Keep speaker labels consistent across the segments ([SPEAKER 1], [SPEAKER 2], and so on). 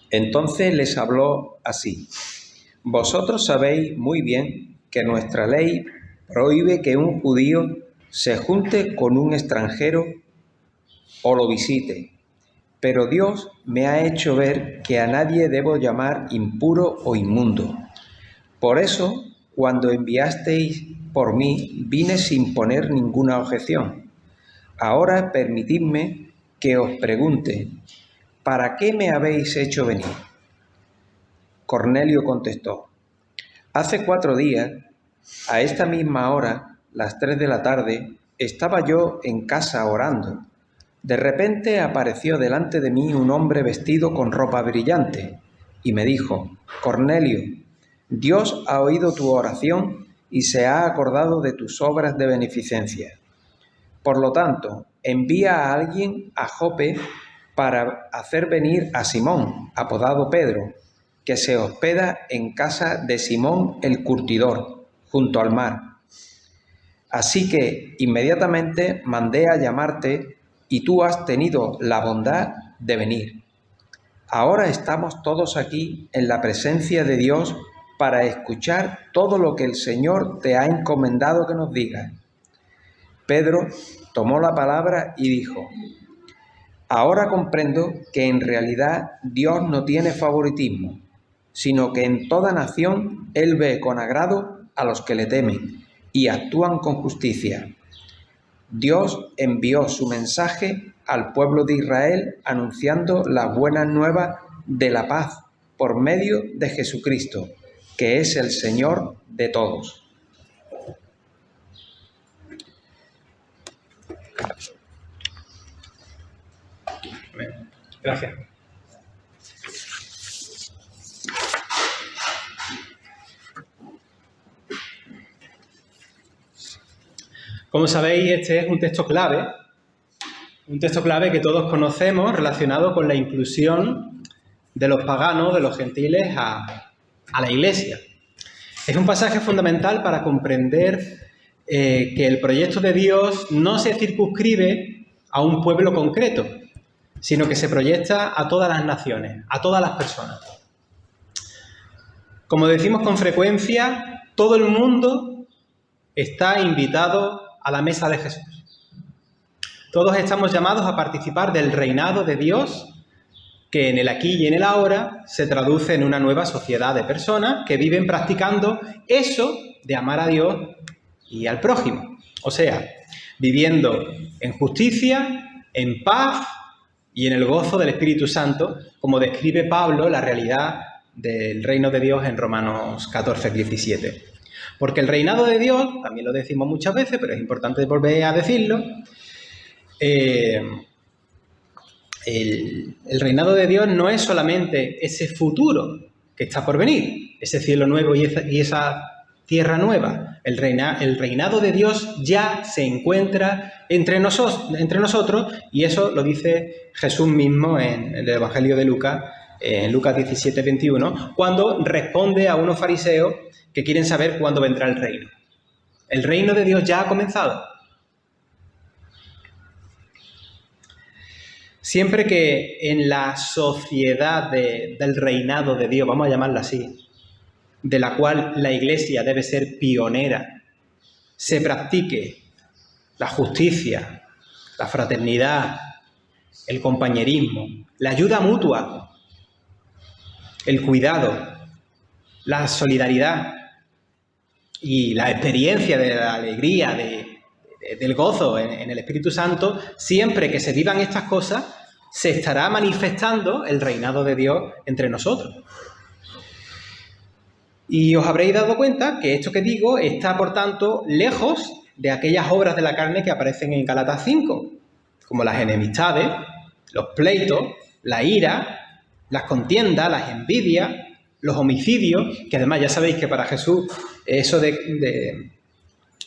[SPEAKER 1] Entonces les habló así: vosotros sabéis muy bien que nuestra ley prohíbe que un judío se junte con un extranjero o lo visite, pero Dios me ha hecho ver que a nadie debo llamar impuro o inmundo. Por eso, cuando enviasteis por mí, vine sin poner ninguna objeción. Ahora permitidme que os pregunte: ¿para qué me habéis hecho venir? Cornelio contestó: hace 4 días, a esta misma hora, las 3 de la tarde, estaba yo en casa orando. De repente apareció delante de mí un hombre vestido con ropa brillante y me dijo: Cornelio, Dios ha oído tu oración y se ha acordado de tus obras de beneficencia. Por lo tanto, envía a alguien a Jope para hacer venir a Simón, apodado Pedro, que se hospeda en casa de Simón el curtidor, junto al mar. Así que inmediatamente mandé a llamarte y tú has tenido la bondad de venir. Ahora estamos todos aquí en la presencia de Dios para escuchar todo lo que el Señor te ha encomendado que nos digas. Pedro tomó la palabra y dijo: ahora comprendo que en realidad Dios no tiene favoritismo, sino que en toda nación Él ve con agrado a los que le temen y actúan con justicia. Dios envió su mensaje al pueblo de Israel anunciando las buenas nuevas de la paz por medio de Jesucristo, que es el Señor de todos.
[SPEAKER 2] Gracias. Como sabéis, este es un texto clave que todos conocemos relacionado con la inclusión de los paganos, de los gentiles, a la Iglesia. Es un pasaje fundamental para comprender que el proyecto de Dios no se circunscribe a un pueblo concreto, sino que se proyecta a todas las naciones, a todas las personas. Como decimos con frecuencia, todo el mundo está invitado a la mesa de Jesús. Todos estamos llamados a participar del reinado de Dios, que en el aquí y en el ahora se traduce en una nueva sociedad de personas que viven practicando eso de amar a Dios y al prójimo. O sea, viviendo en justicia, en paz y en el gozo del Espíritu Santo, como describe Pablo la realidad del reino de Dios en Romanos 14, 17. Porque el reinado de Dios, también lo decimos muchas veces, pero es importante volver a decirlo, el reinado de Dios no es solamente ese futuro que está por venir, ese cielo nuevo y esa tierra nueva. El reinado de Dios ya se encuentra entre nosotros, y eso lo dice Jesús mismo en el Evangelio de Lucas, en Lucas 17, 21, cuando responde a unos fariseos que quieren saber cuándo vendrá el reino. El reino de Dios ya ha comenzado. Siempre que en la sociedad del reinado de Dios, vamos a llamarla así, de la cual la Iglesia debe ser pionera, se practique la justicia, la fraternidad, el compañerismo, la ayuda mutua, el cuidado, la solidaridad y la experiencia de la alegría, del gozo en el Espíritu Santo, siempre que se vivan estas cosas, se estará manifestando el reinado de Dios entre nosotros. Y os habréis dado cuenta que esto que digo está, por tanto, lejos de aquellas obras de la carne que aparecen en Gálatas 5, como las enemistades, los pleitos, la ira, las contiendas, las envidias, los homicidios, que además ya sabéis que para Jesús, eso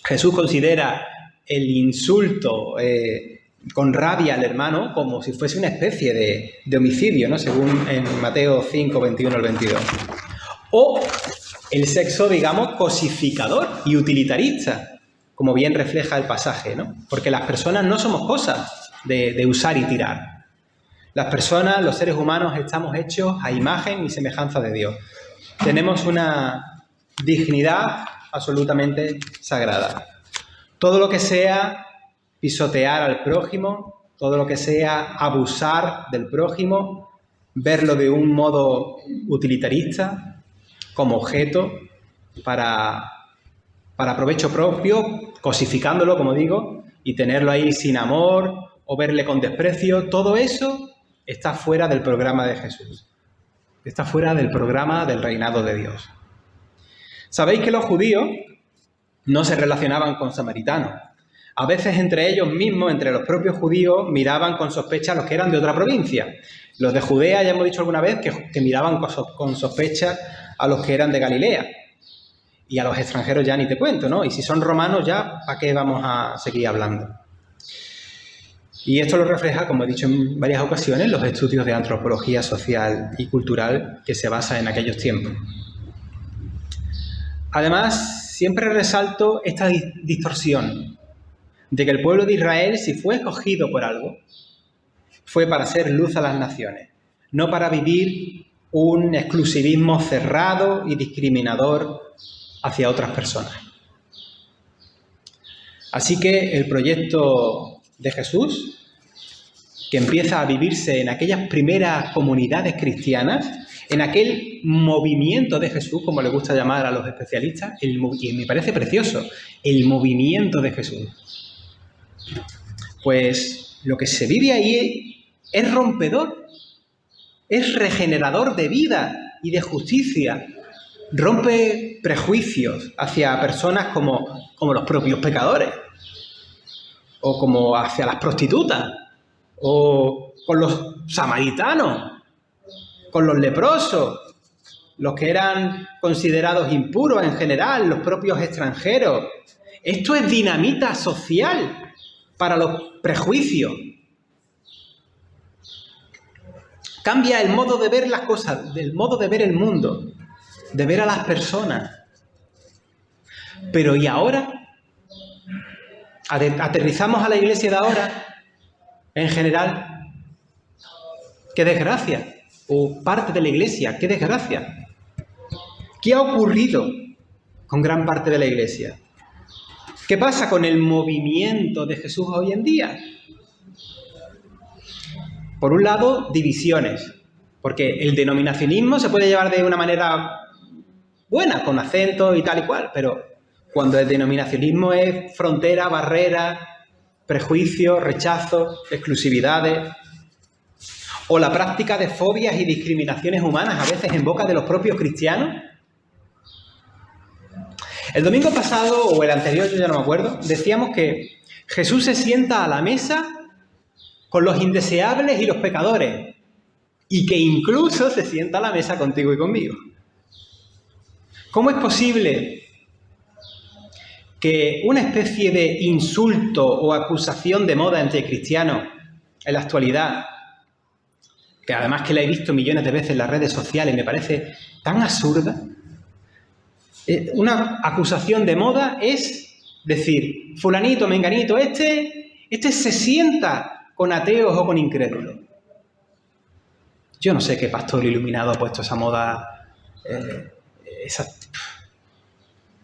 [SPEAKER 2] Jesús considera el insulto con rabia al hermano como si fuese una especie de homicidio, ¿no? Según en Mateo 5, 21 al 22. O el sexo, digamos, cosificador y utilitarista, como bien refleja el pasaje, ¿no? Porque las personas no somos cosas de usar y tirar. Las personas, los seres humanos, estamos hechos a imagen y semejanza de Dios. Tenemos una dignidad absolutamente sagrada. Todo lo que sea pisotear al prójimo, todo lo que sea abusar del prójimo, verlo de un modo utilitarista, como objeto, para provecho propio, cosificándolo, como digo, y tenerlo ahí sin amor o verle con desprecio, todo eso está fuera del programa de Jesús. Está fuera del programa del reinado de Dios. Sabéis que los judíos no se relacionaban con samaritanos. A veces entre ellos mismos, entre los propios judíos, miraban con sospecha a los que eran de otra provincia. Los de Judea, ya hemos dicho alguna vez, que miraban con sospecha a los que eran de Galilea. Y a los extranjeros ya ni te cuento, ¿no? Y si son romanos ya, ¿para qué vamos a seguir hablando? Y esto lo refleja, como he dicho en varias ocasiones, los estudios de antropología social y cultural que se basan en aquellos tiempos. Además, siempre resalto esta distorsión de que el pueblo de Israel, si fue escogido por algo, fue para ser luz a las naciones, no para vivir un exclusivismo cerrado y discriminador hacia otras personas. Así que el proyecto de Jesús, que empieza a vivirse en aquellas primeras comunidades cristianas, en aquel movimiento de Jesús, como le gusta llamar a los especialistas, y me parece precioso, el movimiento de Jesús. Pues lo que se vive ahí es rompedor, es regenerador de vida y de justicia. Rompe prejuicios hacia personas como los propios pecadores, o como hacia las prostitutas, o con los samaritanos, con los leprosos, los que eran considerados impuros en general, los propios extranjeros. Esto es dinamita social para los prejuicios. Cambia el modo de ver las cosas, el modo de ver el mundo, de ver a las personas. Pero ¿y ahora? Aterrizamos a la iglesia de ahora, en general. ¡Qué desgracia! O parte de la iglesia, ¡qué desgracia! ¿Qué ha ocurrido con gran parte de la iglesia? ¿Qué pasa con el movimiento de Jesús hoy en día? Por un lado, divisiones, porque el denominacionismo se puede llevar de una manera buena, con acento y tal y cual, pero cuando el denominacionismo es frontera, barrera, prejuicio, rechazo, exclusividades, o la práctica de fobias y discriminaciones humanas, a veces en boca de los propios cristianos. El domingo pasado, o el anterior, yo ya no me acuerdo, decíamos que Jesús se sienta a la mesa con los indeseables y los pecadores, y que incluso se sienta a la mesa contigo y conmigo. ¿Cómo es posible que una especie de insulto o acusación de moda entre cristianos en la actualidad, que además que la he visto millones de veces en las redes sociales, me parece tan absurda? Una acusación de moda es decir, fulanito, menganito, este se sienta con ateos o con incrédulos. Yo no sé qué pastor iluminado ha puesto esa moda.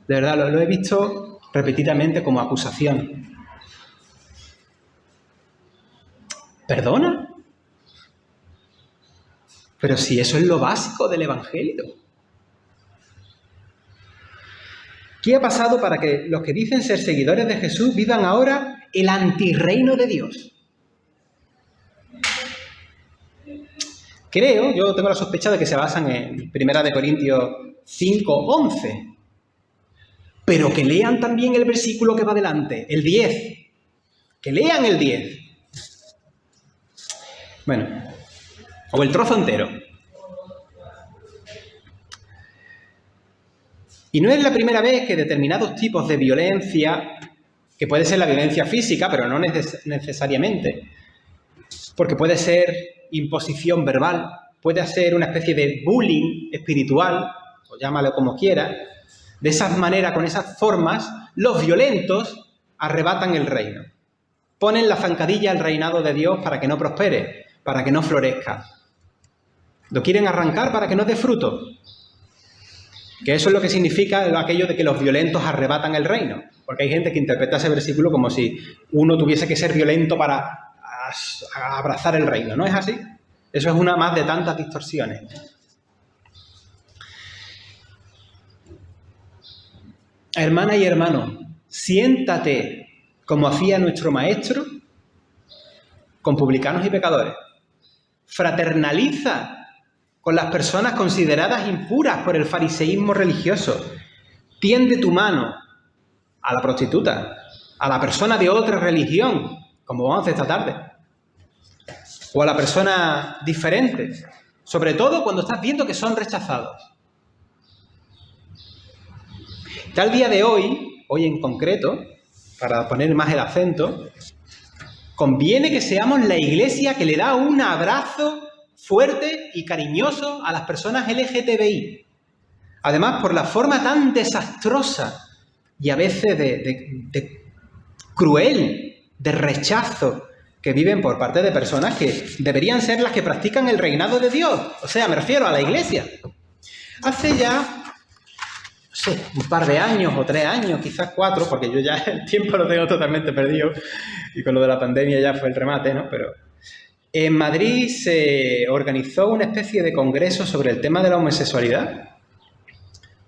[SPEAKER 2] De verdad, lo he visto repetidamente como acusación. ¿Perdona? Pero si eso es lo básico del Evangelio. ¿Qué ha pasado para que los que dicen ser seguidores de Jesús vivan ahora el antirreino de Dios? Creo, yo tengo la sospecha de que se basan en 1 Corintios 5:11. Pero que lean también el versículo que va delante, el 10. Que lean el 10. Bueno, o el trozo entero. Y no es la primera vez que determinados tipos de violencia, que puede ser la violencia física, pero no necesariamente, porque puede ser imposición verbal, puede ser una especie de bullying espiritual, o llámalo como quiera. De esas maneras, con esas formas, los violentos arrebatan el reino. Ponen la zancadilla al reinado de Dios para que no prospere. para que no florezca. Lo quieren arrancar para que no dé fruto. Que eso es lo que significa aquello de que los violentos arrebatan el reino. Porque hay gente que interpreta ese versículo como si uno tuviese que ser violento para abrazar el reino. ¿No es así? Eso es una más de tantas distorsiones. Hermana y hermano, siéntate como hacía nuestro maestro con publicanos y pecadores. Fraternaliza con las personas consideradas impuras por el fariseísmo religioso. Tiende tu mano a la prostituta, a la persona de otra religión, como vamos a hacer esta tarde, o a la persona diferente, sobre todo cuando estás viendo que son rechazados. Tal día de hoy en concreto, para poner más el acento, conviene que seamos la iglesia que le da un abrazo fuerte y cariñoso a las personas LGTBI. Además, por la forma tan desastrosa y a veces de cruel, de rechazo que viven por parte de personas que deberían ser las que practican el reinado de Dios. O sea, me refiero a la iglesia. Hace ya, no sé, un par de años o 3 años, quizás 4, porque yo ya el tiempo lo tengo totalmente perdido y con lo de la pandemia ya fue el remate, ¿no? Pero en Madrid se organizó una especie de congreso sobre el tema de la homosexualidad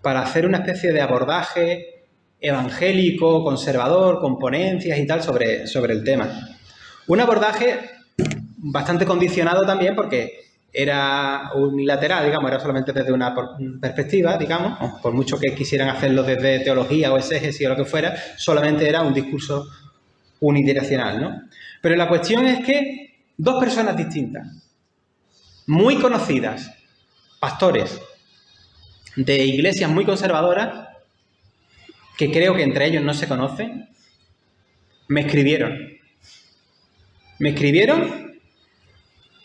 [SPEAKER 2] para hacer una especie de abordaje evangélico, conservador, con ponencias y tal sobre el tema. Un abordaje bastante condicionado también porque era unilateral, digamos, era solamente desde una perspectiva, digamos, por mucho que quisieran hacerlo desde teología o exégesis o lo que fuera, solamente era un discurso unidireccional, ¿no? Pero la cuestión es que 2 personas distintas, muy conocidas, pastores de iglesias muy conservadoras, que creo que entre ellos no se conocen, me escribieron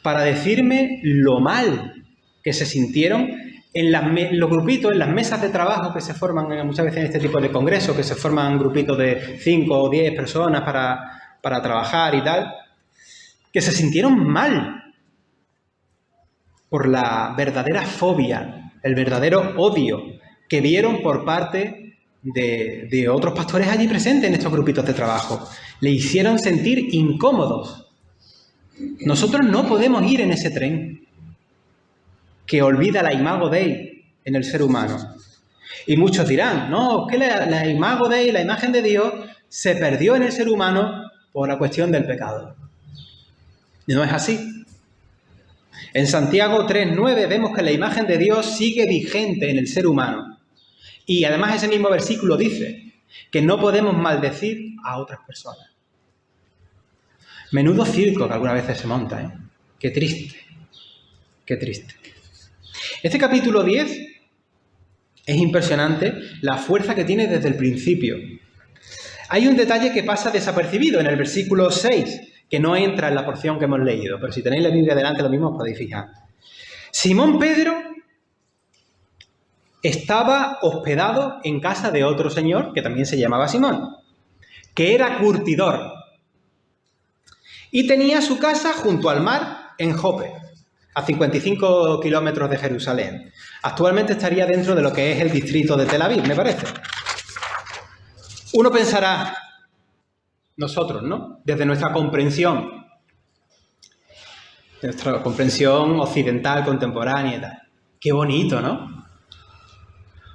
[SPEAKER 2] para decirme lo mal que se sintieron en los grupitos, en las mesas de trabajo que se forman muchas veces en este tipo de congresos, que se forman grupitos de 5 o 10 personas para trabajar y tal, que se sintieron mal por la verdadera fobia, el verdadero odio que vieron por parte de otros pastores allí presentes en estos grupitos de trabajo. Le hicieron sentir incómodos. Nosotros no podemos ir en ese tren que olvida la imago Dei en el ser humano. Y muchos dirán, no, que la imago Dei, la imagen de Dios, se perdió en el ser humano por la cuestión del pecado. Y no es así. En Santiago 3:9 vemos que la imagen de Dios sigue vigente en el ser humano. Y además ese mismo versículo dice que no podemos maldecir a otras personas. Menudo circo que algunas veces se monta, ¿eh? Qué triste, qué triste. Este capítulo 10 es impresionante la fuerza que tiene desde el principio. Hay un detalle que pasa desapercibido en el versículo 6, que no entra en la porción que hemos leído, pero si tenéis la Biblia delante lo mismo os podéis fijar. Simón Pedro estaba hospedado en casa de otro señor, que también se llamaba Simón, que era curtidor, y tenía su casa junto al mar en Jope, a 55 kilómetros de Jerusalén. Actualmente estaría dentro de lo que es el distrito de Tel Aviv, me parece. Uno pensará, nosotros, ¿no? Desde nuestra comprensión occidental, contemporánea y tal. Qué bonito, ¿no?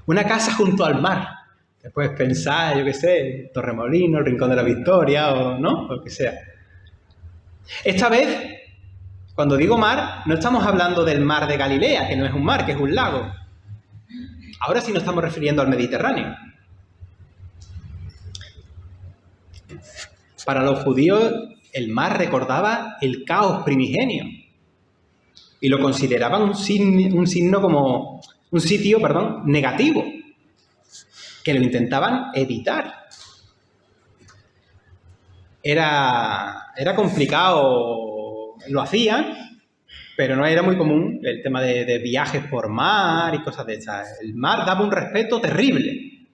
[SPEAKER 2] Una casa junto al mar. Te puedes pensar, yo qué sé, Torremolinos, el Rincón de la Victoria, o ¿no? O lo que sea. Esta vez, cuando digo mar, no estamos hablando del mar de Galilea, que no es un mar, que es un lago. Ahora sí nos estamos refiriendo al Mediterráneo. Para los judíos, el mar recordaba el caos primigenio y lo consideraban un signo como un sitio, negativo, que lo intentaban evitar. Era complicado, lo hacían, pero no era muy común el tema de viajes por mar y cosas de esas. El mar daba un respeto terrible.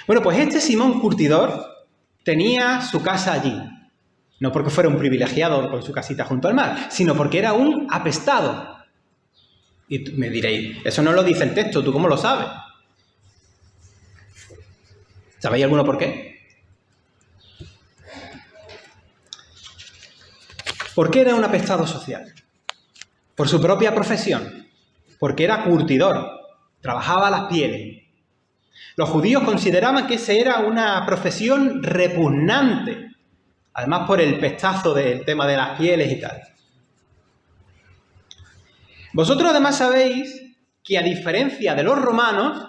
[SPEAKER 2] Bueno, pues este Simón curtidor tenía su casa allí. No porque fuera un privilegiado con su casita junto al mar, sino porque era un apestado. Y me diréis, eso no lo dice el texto, ¿tú cómo lo sabes? ¿Sabéis alguno por qué? ¿Por qué era un apestado social? Por su propia profesión, porque era curtidor, trabajaba las pieles. Los judíos consideraban que esa era una profesión repugnante, además por el pestazo del tema de las pieles y tal. Vosotros además sabéis que a diferencia de los romanos,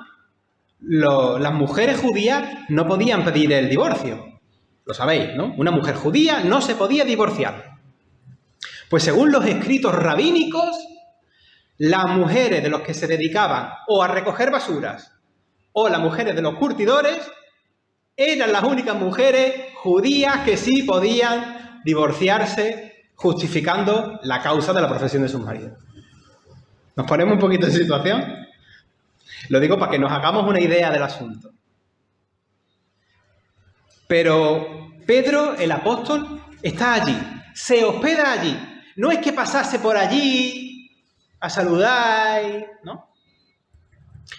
[SPEAKER 2] las mujeres judías no podían pedir el divorcio. Lo sabéis, ¿no? Una mujer judía no se podía divorciar. Pues según los escritos rabínicos, las mujeres de los que se dedicaban o a recoger basuras o las mujeres de los curtidores eran las únicas mujeres judías que sí podían divorciarse justificando la causa de la profesión de sus maridos. ¿Nos ponemos un poquito en situación? Lo digo para que nos hagamos una idea del asunto. Pero Pedro, el apóstol, está allí, se hospeda allí. No es que pasase por allí a saludar, ¿no?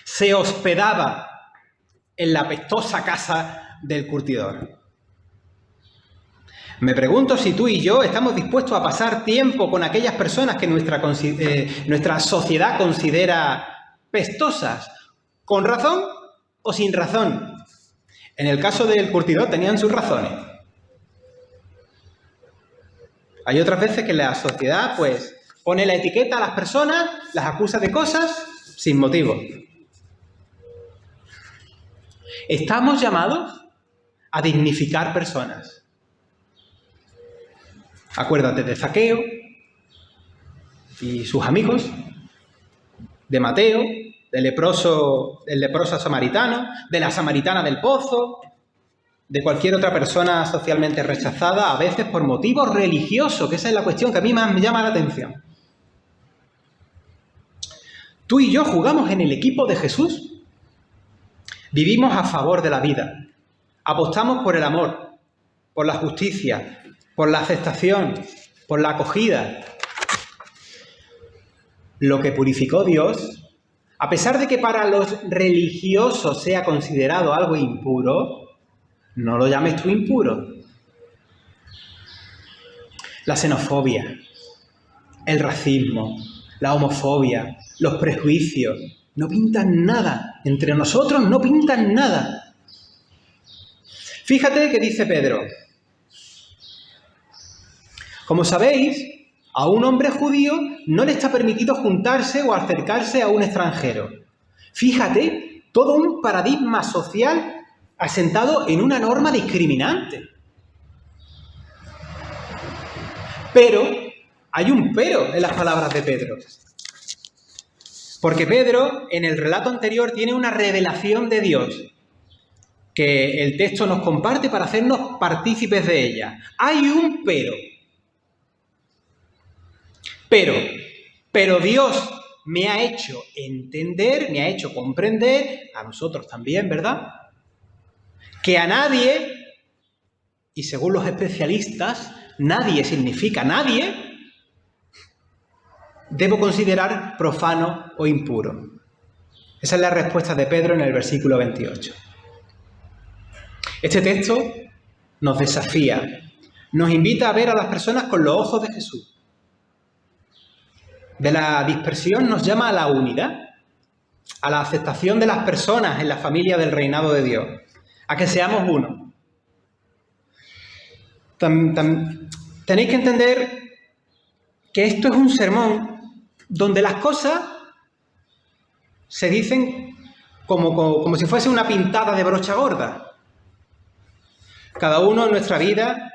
[SPEAKER 2] Se hospedaba en la apestosa casa del curtidor. Me pregunto si tú y yo estamos dispuestos a pasar tiempo con aquellas personas que nuestra sociedad considera pestosas, ¿con razón o sin razón? En el caso del curtidor tenían sus razones. Hay otras veces que la sociedad pues pone la etiqueta a las personas, las acusa de cosas sin motivo. Estamos llamados a dignificar personas. Acuérdate de Zaqueo y sus amigos, de Mateo, del leproso samaritano, de la samaritana del pozo, de cualquier otra persona socialmente rechazada, a veces por motivos religiosos, que esa es la cuestión que a mí más me llama la atención. Tú y yo jugamos en el equipo de Jesús. Vivimos a favor de la vida. Apostamos por el amor, por la justicia, por la aceptación, por la acogida. Lo que purificó Dios, a pesar de que para los religiosos sea considerado algo impuro, no lo llames tú impuro. La xenofobia, el racismo, la homofobia, los prejuicios, no pintan nada. Entre nosotros no pintan nada. Fíjate que dice Pedro: como sabéis, a un hombre judío no le está permitido juntarse o acercarse a un extranjero. Fíjate, todo un paradigma social asentado en una norma discriminante. Pero, hay un pero en las palabras de Pedro. Porque Pedro, en el relato anterior, tiene una revelación de Dios que el texto nos comparte para hacernos partícipes de ella. Hay un pero. Pero Dios me ha hecho entender, me ha hecho comprender, a nosotros también, ¿verdad?, que a nadie, y según los especialistas, nadie significa nadie, debo considerar profano o impuro. Esa es la respuesta de Pedro en el versículo 28. Este texto nos desafía, nos invita a ver a las personas con los ojos de Jesús. De la dispersión nos llama a la unidad, a la aceptación de las personas en la familia del reinado de Dios, a que seamos uno. Tenéis que entender que esto es un sermón donde las cosas se dicen como si fuese una pintada de brocha gorda. Cada uno en nuestra vida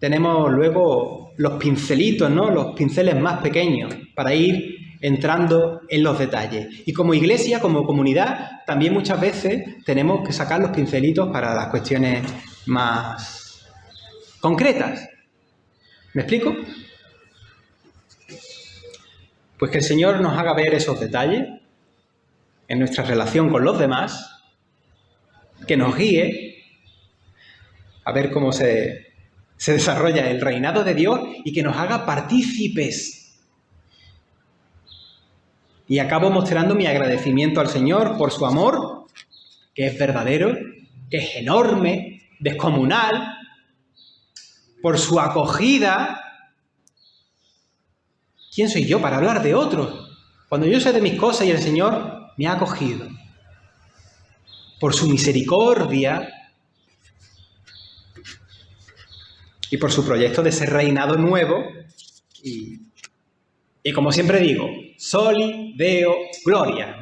[SPEAKER 2] tenemos luego los pincelitos, ¿no?, los pinceles más pequeños para ir entrando en los detalles. Y como iglesia, como comunidad, también muchas veces tenemos que sacar los pincelitos para las cuestiones más concretas. ¿Me explico? Pues que el Señor nos haga ver esos detalles en nuestra relación con los demás, que nos guíe a ver cómo se se desarrolla el reinado de Dios y que nos haga partícipes. Y acabo mostrando mi agradecimiento al Señor por su amor, que es verdadero, que es enorme, descomunal, por su acogida. ¿Quién soy yo para hablar de otros? Cuando yo sé de mis cosas y el Señor me ha acogido. Por su misericordia y por su proyecto de ser reinado nuevo. Y como siempre digo, Soli Deo Gloria.